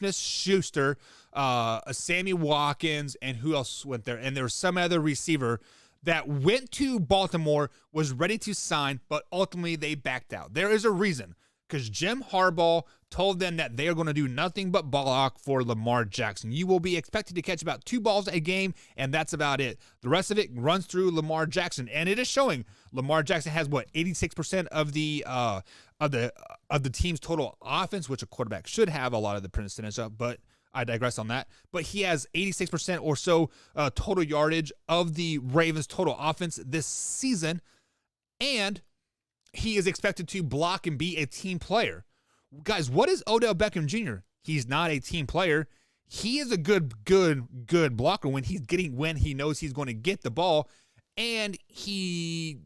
Smith-Schuster, Sammy Watkins, and who else went there? And there was some other receiver that went to Baltimore, was ready to sign, but ultimately they backed out. There is a reason, because Jim Harbaugh told them that they are going to do nothing but block for Lamar Jackson. You will be expected to catch about 2 balls a game, and that's about it. The rest of it runs through Lamar Jackson, and it is showing. Lamar Jackson has 86% of the team's total offense, which a quarterback should have a lot of the percentage of, but I digress on that. But he has 86% or so total yardage of the Ravens' total offense this season, and he is expected to block and be a team player. Guys, what is Odell Beckham Jr.? He's not a team player. He is a good blocker when he knows he's going to get the ball, and they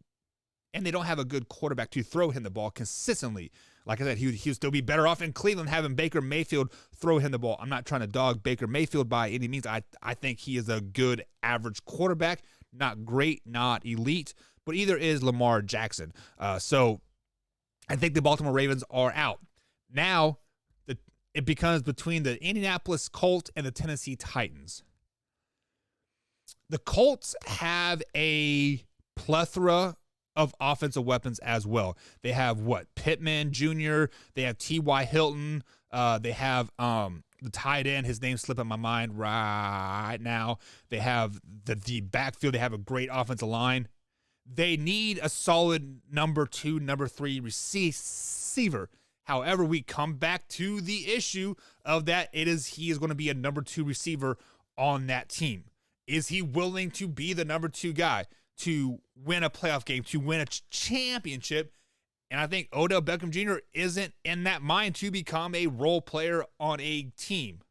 don't have a good quarterback to throw him the ball consistently. Like I said, he would still be better off in Cleveland having Baker Mayfield throw him the ball. I'm not trying to dog Baker Mayfield by any means. I think he is a good average quarterback, not great, not elite, but either is Lamar Jackson. So I think the Baltimore Ravens are out. Now it becomes between the Indianapolis Colts and the Tennessee Titans. The Colts have a plethora of offensive weapons as well. They have Pittman Jr., they have T.Y. Hilton, they have the tight end, his name's slipping my mind right now. They have the backfield, they have a great offensive line. They need a solid number 2, number 3 receiver. However, we come back to the issue of that he is going to be a number 2 receiver on that team. Is he willing to be the number 2 guy to win a playoff game, to win a championship? And I think Odell Beckham Jr. isn't in that mind to become a role player on a team.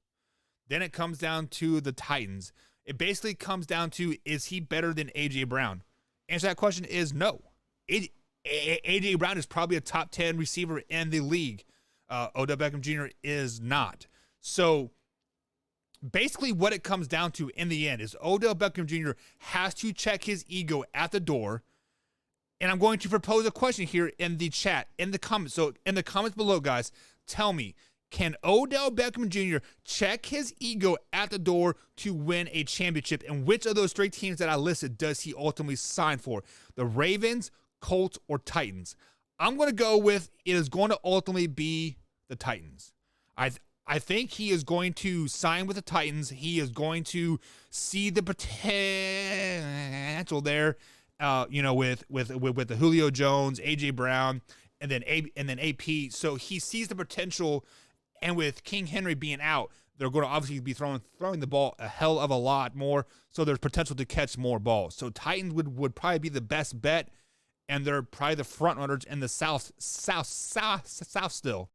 Then it comes down to the Titans. It basically comes down to, is he better than A.J. Brown? Answer that question is no. A.J. Brown is probably a top 10 receiver in the league. Odell Beckham Jr. is not. So basically what it comes down to in the end is Odell Beckham Jr. has to check his ego at the door. And I'm going to propose a question here in the chat, in the comments. So in the comments below, guys, tell me, can Odell Beckham Jr. check his ego at the door to win a championship? And which of those 3 teams that I listed does he ultimately sign for? The Ravens, Colts, or Titans? I'm going to go with it is going to ultimately be the Titans. I think he is going to sign with the Titans. He is going to see the potential there, with the Julio Jones, A.J. Brown, and then AP. So he sees the potential, and with King Henry being out, they're going to obviously be throwing the ball a hell of a lot more. So there's potential to catch more balls. So Titans would probably be the best bet, and they're probably the front runners in the South still.